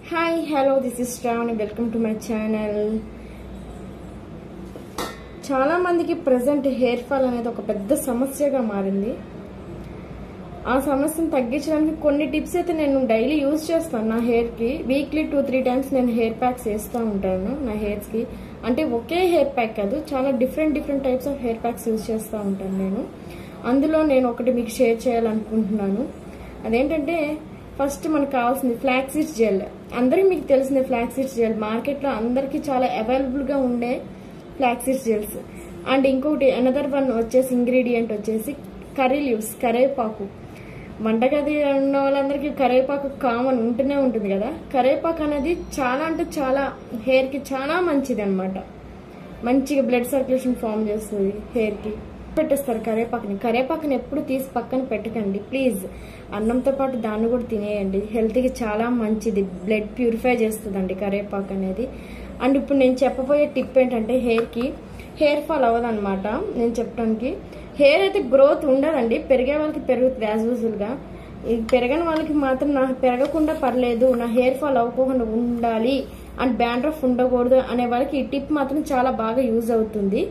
Hi hello this is Sravani welcome to my channel. చాలా మందికి present hair fall అనేది ఒక పెద్ద సమస్యగా మారింది. ఆ సమస్యను తగ్గించడానికి కొన్ని టిప్స్ అయితే నేను డైలీ యూజ్ చేస్తాను. నా హెయిర్కి వీక్లీ 2-3 టైమ్స్ నేను హెయిర్ ప్యాక్స్ వేస్తూ ఉంటాను నా హెయిర్స్కి. అంటే ఒకే హెయిర్ ప్యాక్ కాదు, చాలా different types of hair packs use చేస్తూ ఉంటాను నేను. అందులో నేను ఒకటి మీకు షేర్ చేయాలనుకుంటున్నాను. అదేంటంటే ఫస్ట్ మనకు కావాల్సింది ఫ్లాక్స్ సీడ్స్ జెల్. అందరికీ మీకు తెలిసిందే ఫ్లాక్స్ సీడ్స్ జెల్ మార్కెట్లో అందరికీ చాలా అవైలబుల్గా ఉండే ఫ్లాక్స్ సీడ్స్ జెల్స్. అండ్ ఇంకొకటి అనదర్ వన్ వచ్చేసి ఇంగ్రీడియంట్ వచ్చేసి కర్రీ లీవ్స్, కరివేపాకు. వంటగది ఉన్న వాళ్ళందరికీ కరివేపాకు కామన్ ఉంటూనే ఉంటుంది కదా. కరివేపాకు అనేది చాలా అంటే చాలా హెయిర్కి చాలా మంచిది అనమాట. మంచిగా బ్లడ్ సర్క్యులేషన్ ఫామ్ చేస్తుంది హెయిర్కి. పెట్టేస్తారు కరివేపాకుని ఎప్పుడు తీసి పక్కన పెట్టకండి ప్లీజ్. అన్నంతో పాటు దాన్ని కూడా తినేయండి. హెల్త్కి చాలా మంచిది, బ్లడ్ ప్యూరిఫై చేస్తుందండి కరివేపాకు అనేది. అండ్ ఇప్పుడు నేను చెప్పబోయే టిప్ ఏంటంటే హెయిర్ ఫాల్ అవ్వదన్నమాట. నేను చెప్పడానికి హెయిర్ అయితే గ్రోత్ ఉండదండి, పెరిగే వాళ్ళకి పెరుగుతుంది యాజ్ యూజువల్గా. పెరగని వాళ్ళకి మాత్రం పెరగకుండా పర్లేదు, నా హెయిర్ ఫాల్ అవ్వకుండా ఉండాలి అండ్ డాండ్రఫ్ ఉండకూడదు అనే వాళ్ళకి ఈ టిప్ మాత్రం చాలా బాగా యూజ్ అవుతుంది.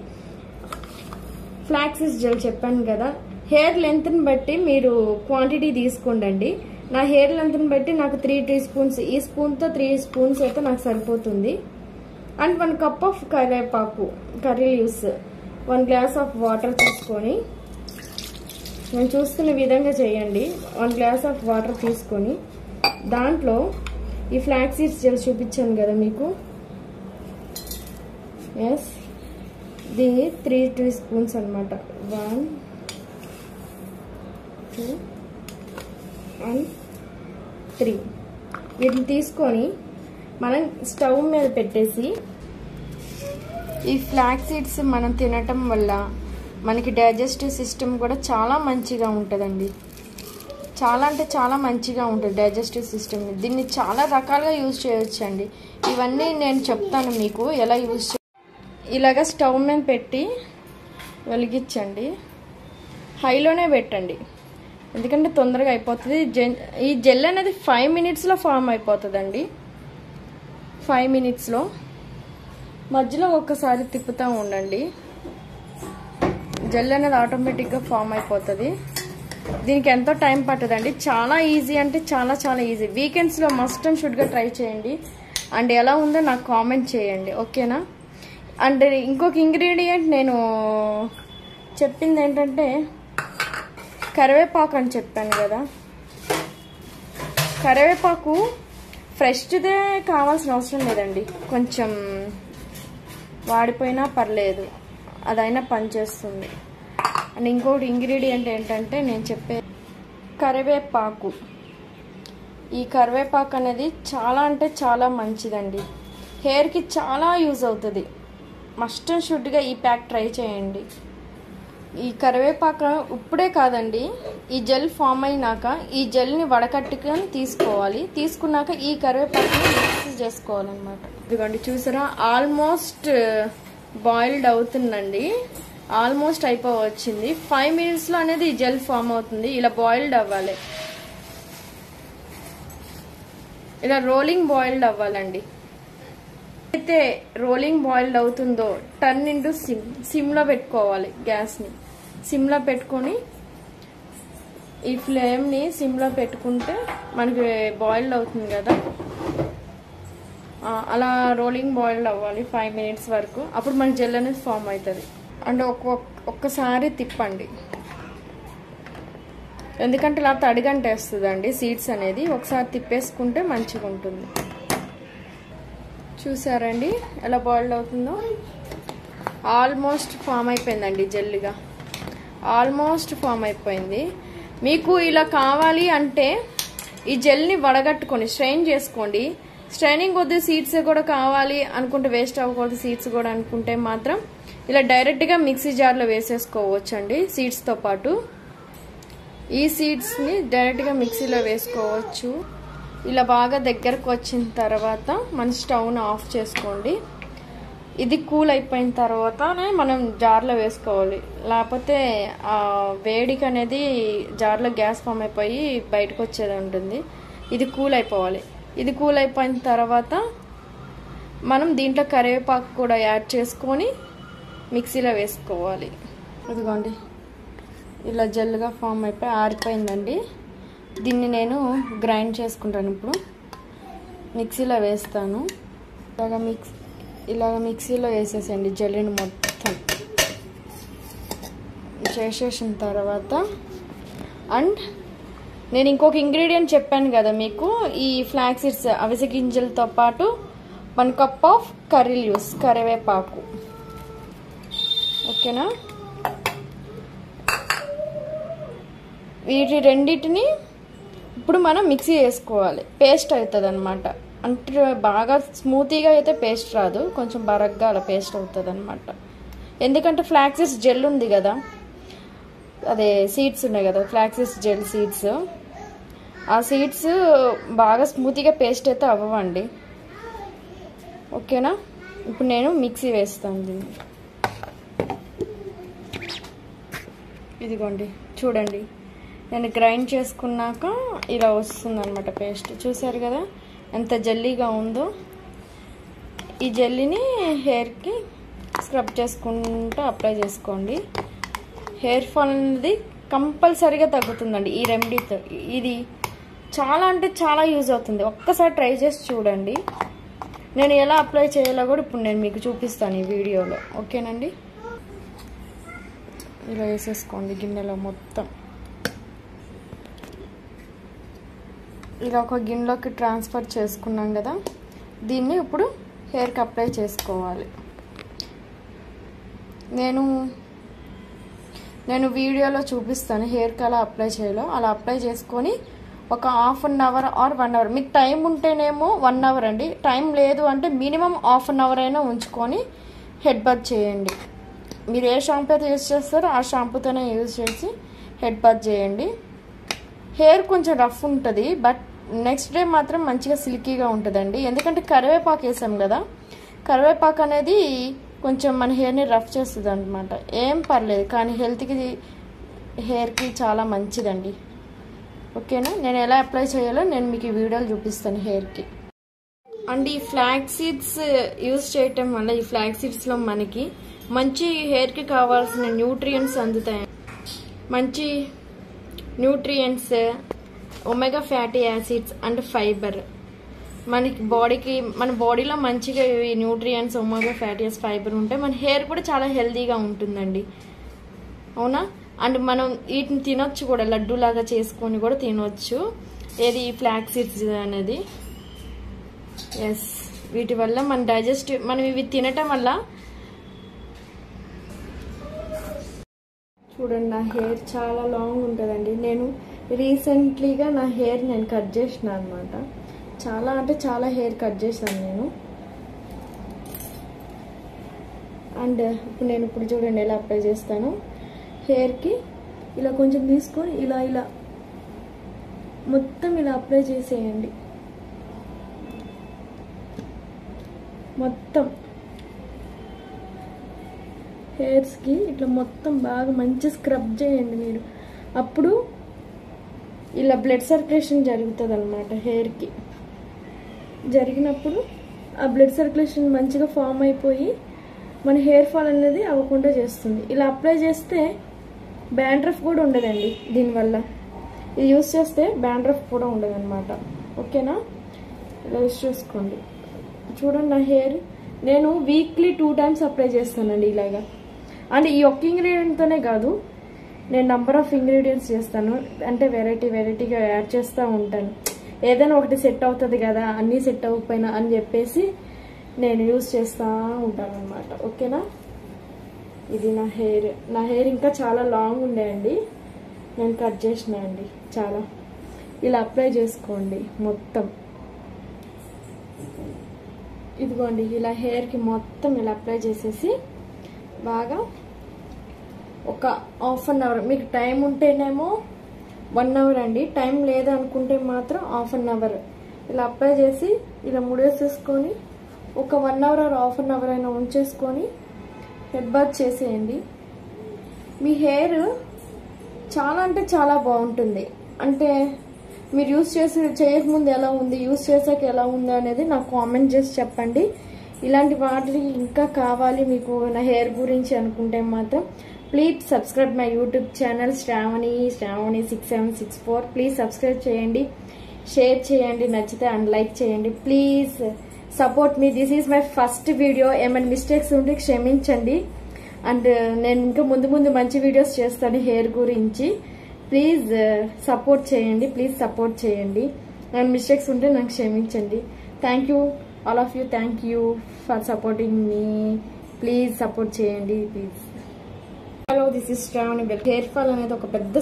ఫ్లాక్స్ సీడ్స్ జెల్ చెప్పాను కదా. హెయిర్ లెంత్ని బట్టి మీరు క్వాంటిటీ తీసుకోండి. నా హెయిర్ లెంత్ని బట్టి నాకు 3 టీ స్పూన్స్, ఈ స్పూన్తో 3 స్పూన్స్ అయితే నాకు సరిపోతుంది. అండ్ 1 కప్ ఆఫ్ కరివేపాకు, curry leaves, 1 glass of water తీసుకొని నేను చూస్తున్న విధంగా చేయండి. 1 గ్లాస్ ఆఫ్ వాటర్ తీసుకొని దాంట్లో ఈ ఫ్లాక్స్ సీడ్స్ జెల్ చూపించాను కదా మీకు. ఎస్, దీన్ని 3 టీ స్పూన్స్ అనమాట. 1, 2 and 3 వీటిని తీసుకొని మనం స్టవ్ మీద పెట్టేసి ఈ ఫ్లాక్స్ సీడ్స్ మనం తినటం వల్ల మనకి డైజెస్టివ్ సిస్టమ్ కూడా చాలా మంచిగా ఉంటుందండి. చాలా అంటే చాలా మంచిగా ఉంటుంది డైజెస్టివ్ సిస్టమ్. దీన్ని చాలా రకాలుగా యూజ్ చేయొచ్చండి. ఇవన్నీ నేను చెప్తాను మీకు ఎలా యూజ్ ఇలాగ స్టవ్ మీద పెట్టి వెలిగించండి. హైలోనే పెట్టండి ఎందుకంటే తొందరగా అయిపోతుంది. ఈ జెల్ అనేది 5 మినిట్స్లో ఫామ్ అయిపోతుందండి. 5 మినిట్స్లో మధ్యలో ఒక్కసారి తిప్పుతూ ఉండండి. జెల్ అనేది ఆటోమేటిక్గా ఫామ్ అయిపోతుంది. దీనికి ఎంతో టైం పట్టదండి. చాలా ఈజీ అంటే చాలా చాలా ఈజీ. వీకెండ్స్లో మస్ట్ అండ్ షుడ్గా ట్రై చేయండి. అండ్ ఎలా ఉందో నాకు కామెంట్ చేయండి, ఓకేనా. అండ్ ఇంకొక ఇంగ్రీడియంట్ నేను చెప్పింది ఏంటంటే కరివేపాకు అని చెప్పాను కదా. కరివేపాకు ఫ్రెష్దే కావాల్సిన అవసరం లేదండి, కొంచెం వాడిపోయినా పర్లేదు, అదైనా పనిచేస్తుంది. అండ్ ఇంకొకటి ఇంగ్రీడియంట్ ఏంటంటే నేను చెప్పే కరివేపాకు. ఈ కరివేపాకు అనేది చాలా అంటే చాలా మంచిదండి, హెయిర్కి చాలా యూజ్ అవుతుంది. మస్ట్ అండ్ షుడ్గా ఈ ప్యాక్ ట్రై చేయండి. ఈ కరివేపాకు ఇప్పుడే కాదండి, ఈ జెల్ ఫామ్ అయినాక ఈ జెల్ని వడకట్టుకొని తీసుకోవాలి. తీసుకున్నాక ఈ కరివేపాకుని మిక్స్ చేసుకోవాలన్నమాట. ఇదిగోండి చూసారా, ఆల్మోస్ట్ బాయిల్డ్ అవుతుందండి. ఆల్మోస్ట్ అయిపోవచ్చింది. 5 మినిట్స్లో అనేది ఈ జెల్ ఫామ్ అవుతుంది. ఇలా బాయిల్డ్ అవ్వాలి, ఇలా రోలింగ్ బాయిల్డ్ అవ్వాలండి. అయితే రోలింగ్ బాయిల్డ్ అవుతుందో టర్న్ ఇంటూ సిమ్లో పెట్టుకోవాలి. గ్యాస్ని సిమ్లో పెట్టుకొని ఈ ఫ్లేమ్ని సిమ్లో పెట్టుకుంటే మనకి బాయిల్డ్ అవుతుంది కదా. అలా రోలింగ్ బాయిల్డ్ అవ్వాలి 5 మినిట్స్ వరకు. అప్పుడు మనకి జెల్ అనేది ఫామ్ అవుతుంది. అండ్ ఒక్కసారి తిప్పండి, ఎందుకంటే ఇలా తడిగంటేస్తుందండి సీడ్స్ అనేది. ఒకసారి తిప్పేసుకుంటే మంచిగా ఉంటుంది. చూసారండి ఎలా బాయిల్డ్ అవుతుందో. ఆల్మోస్ట్ ఫామ్ అయిపోయిందండి జెల్గా, ఆల్మోస్ట్ ఫామ్ అయిపోయింది. మీకు ఇలా కావాలి అంటే ఈ జెల్ని వడగట్టుకొని స్ట్రెయిన్ చేసుకోండి. స్ట్రైనింగ్ కొద్ది సీడ్స్ కూడా కావాలి అనుకుంటే, వేస్ట్ అవ్వకూడదు సీడ్స్ కూడా అనుకుంటే మాత్రం ఇలా డైరెక్ట్గా మిక్సీ జార్లో వేసేసుకోవచ్చండి. సీడ్స్తో పాటు ఈ సీడ్స్ని డైరెక్ట్గా మిక్సీలో వేసుకోవచ్చు. ఇలా బాగా దగ్గరకు వచ్చిన తర్వాత మన స్టవ్ను ఆఫ్ చేసుకోండి. ఇది కూల్ అయిపోయిన తర్వాతనే మనం జార్లో వేసుకోవాలి, లేకపోతే ఆ వేడికి అనేది జార్లో గ్యాస్ ఫామ్ అయిపోయి బయటకు వచ్చేది ఉంటుంది. ఇది కూల్ అయిపోవాలి. ఇది కూల్ అయిపోయిన తర్వాత మనం దీంట్లో కరివేపాకు కూడా యాడ్ చేసుకొని మిక్సీలో వేసుకోవాలి. ఇదిగోండి ఇలా జెల్గా ఫామ్ అయిపోయి ఆరిపోయిందండి. దీన్ని నేను గ్రైండ్ చేసుకుంటాను. ఇప్పుడు మిక్సీలో వేస్తాను. ఇలాగ మిక్సీలో వేసేసండి జెల్లీని మొత్తం చేసేసిన తర్వాత. అండ్ నేను ఇంకొక ఇంగ్రీడియంట్ చెప్పాను కదా మీకు, ఈ ఫ్లాక్స్ సీడ్స్ అవిసె గింజలతో పాటు 1 కప్ ఆఫ్ కర్రీ లీవ్స్ కరివేపాకు. ఓకేనా, వీటి రెండింటిని ఇప్పుడు మనం మిక్సీ వేసుకోవాలి. పేస్ట్ అవుతుంది అనమాట. అంటే బాగా స్మూతీగా అయితే పేస్ట్ రాదు, కొంచెం బరగ్గా అలా పేస్ట్ అవుతుంది అనమాట. ఎందుకంటే ఫ్లాక్స్ సీడ్స్ జెల్ ఉంది కదా, అదే సీడ్స్ ఉన్నాయి కదా ఫ్లాక్స్ సీడ్స్ జెల్ సీడ్స్, ఆ సీడ్స్ బాగా స్మూతీగా పేస్ట్ అయితే అవ్వండి. ఓకేనా, ఇప్పుడు నేను మిక్సీ వేస్తాను దీన్ని. ఇదిగోండి చూడండి, నేను గ్రైండ్ చేసుకున్నాక ఇలా వస్తుంది అనమాట పేస్ట్. చూసారు కదా ఎంత జెల్లీగా ఉందో. ఈ జెల్లీని హెయిర్కి స్క్రబ్ చేసుకుంటూ అప్లై చేసుకోండి. హెయిర్ ఫాల్ అనేది కంపల్సరీగా తగ్గుతుందండి ఈ రెమెడీతో. ఇది చాలా అంటే చాలా యూజ్ అవుతుంది. ఒక్కసారి ట్రై చేసి చూడండి. నేను ఎలా అప్లై చేయాలో కూడా ఇప్పుడు నేను మీకు చూపిస్తాను ఈ వీడియోలో. ఓకేనండి, ఇలా వేసేసుకోండి గిన్నెలో మొత్తం. ఇలా ఒక గిన్నెలోకి ట్రాన్స్ఫర్ చేసుకున్నాం కదా, దీన్ని ఇప్పుడు హెయిర్కి అప్లై చేసుకోవాలి. నేను వీడియోలో చూపిస్తాను హెయిర్కి అలా అప్లై చేయాలో. అలా అప్లై చేసుకొని ఒక ½ అన్ అవర్ ఆర్ 1 అవర్, మీకు టైం ఉంటేనేమో 1 అవర్ అండి, టైం లేదు అంటే మినిమం ½ అన్ అవర్ అయినా ఉంచుకొని హెడ్ బాత్ చేయండి. మీరు ఏ షాంపూ అయితే యూజ్ చేస్తారో ఆ షాంపూతోనే యూజ్ చేసి హెడ్ బాత్ చేయండి. హెయిర్ కొంచెం రఫ్ ఉంటుంది, బట్ నెక్స్ట్ డే మాత్రం మంచిగా సిల్కీగా ఉంటుందండి. ఎందుకంటే కరివేపాకు వేసాం కదా, కరివేపాకు అనేది కొంచెం మన హెయిర్ని రఫ్ చేస్తుంది అనమాట. ఏం పర్లేదు, కానీ హెయిర్కి చాలా మంచిదండి. ఓకేనా, నేను ఎలా అప్లై చేయాలో నేను మీకు ఈ వీడియోలు చూపిస్తాను హెయిర్కి. అండ్ ఈ ఫ్లాక్స్ సీడ్స్ యూజ్ చేయటం వల్ల ఈ ఫ్లాక్స్ సీడ్స్లో మనకి మంచి హెయిర్కి కావాల్సిన న్యూట్రియంట్స్ అందుతాయి. మంచి nutrients, omega fatty acids and fibre మనకి బాడీకి, మన బాడీలో మంచిగా ఈ nutrients, omega fatty acids, fibre ఉంటే మన హెయిర్ కూడా చాలా హెల్తీగా ఉంటుందండి. అవునా, అండ్ మనం వీటిని తినొచ్చు కూడా, లడ్డూలాగా చేసుకొని కూడా తినొచ్చు. ఏది ఫ్లాక్స్ సీడ్స్ అనేది. ఎస్, వీటి వల్ల మన డైజెస్టివ్, మనం ఇవి తినటం వల్ల. చూడండి నా హెయిర్ చాలా లాంగ్ ఉంటుందండి. నేను రీసెంట్లీగా నా హెయిర్ నేను కట్ చేసిన అనమాట. చాలా అంటే చాలా హెయిర్ కట్ చేశాను నేను. అండ్ ఇప్పుడు చూడండి ఎలా అప్లై చేస్తాను హెయిర్కి. ఇలా కొంచెం తీసుకొని ఇలా మొత్తం ఇలా అప్లై చేసేయండి. మొత్తం హెయిర్స్కి ఇట్లా మొత్తం బాగా మంచి స్క్రబ్ చేయండి మీరు. అప్పుడు ఇలా బ్లడ్ సర్క్యులేషన్ జరుగుతుంది అనమాట హెయిర్కి. జరిగినప్పుడు ఆ బ్లడ్ సర్క్యులేషన్ మంచిగా ఫామ్ అయిపోయి మన హెయిర్ ఫాల్ అనేది అవ్వకుండా చేస్తుంది. ఇలా అప్లై చేస్తే డాండ్రఫ్ కూడా ఉండదండి. దీనివల్ల ఇది యూస్ చేస్తే డాండ్రఫ్ కూడా ఉండదు అనమాట. ఓకేనా, ఇలా యూస్ చేసుకోండి. చూడండి నా హెయిర్ నేను వీక్లీ 2 times అప్లై చేస్తానండి ఇలాగా. అండ్ ఈ ఒక్క ఇంగ్రీడియంట్తోనే కాదు, నేను నంబర్ ఆఫ్ ఇంగ్రీడియంట్స్ చేస్తాను. అంటే వెరైటీగా యాడ్ చేస్తూ ఉంటాను. ఏదైనా ఒకటి సెట్ అవుతుంది కదా, అన్నీ సెట్ అవ్వకపోయినా అని చెప్పేసి నేను యూజ్ చేస్తూ ఉంటాను అనమాట. ఓకేనా, ఇది నా హెయిర్ ఇంకా చాలా లాంగ్ ఉండేయండి, నేను కట్ చేసిన అండి చాలా. ఇలా అప్లై చేసుకోండి మొత్తం. ఇదిగోండి ఇలా హెయిర్కి మొత్తం ఇలా అప్లై చేసేసి బాగా ఒక ½ అన్ అవర్, మీకు టైం ఉంటేనేమో 1 అవర్ అండి, టైం లేదనుకుంటే మాత్రం ½ అన్ అవర్ ఇలా అప్లై చేసి ఇలా ముడేసేసుకొని ఒక 1 అవర్ ఆర్ ½ అన్ అవర్ అయినా ఉంచేసుకొని హెడ్ బాత్ చేసేయండి. మీ హెయిర్ చాలా అంటే చాలా బాగుంటుంది. అంటే మీరు యూస్ చేయకముందు ఎలా ఉంది, యూస్ చేసాక ఎలా ఉందో అనేది నాకు కామెంట్ చేసి చెప్పండి. ఇలాంటి వాటి ఇంకా కావాలి మీకు నా హెయిర్ గురించి అనుకుంటే మాత్రం please subscribe my YouTube channel Sravani 6764. Please subscribe చేయండి, షేర్ చేయండి, నచ్చితే అండ్ లైక్ చేయండి. ప్లీజ్ సపోర్ట్ మీ. This is my first video. ఏమైనా మిస్టేక్స్ ఉంటే క్షమించండి. అండ్ నేను ఇంకా ముందు మంచి వీడియోస్ చేస్తాను హెయిర్ గురించి. ప్లీజ్ సపోర్ట్ చేయండి, ప్లీజ్ సపోర్ట్ చేయండి. నా మిస్టేక్స్ ఉంటే నాకు క్షమించండి. Thank you all of you. Thank you for supporting మీ. ప్లీజ్ సపోర్ట్ చేయండి please. Hello, this is Shravani. Hair fall అనేది ఒక పెద్ద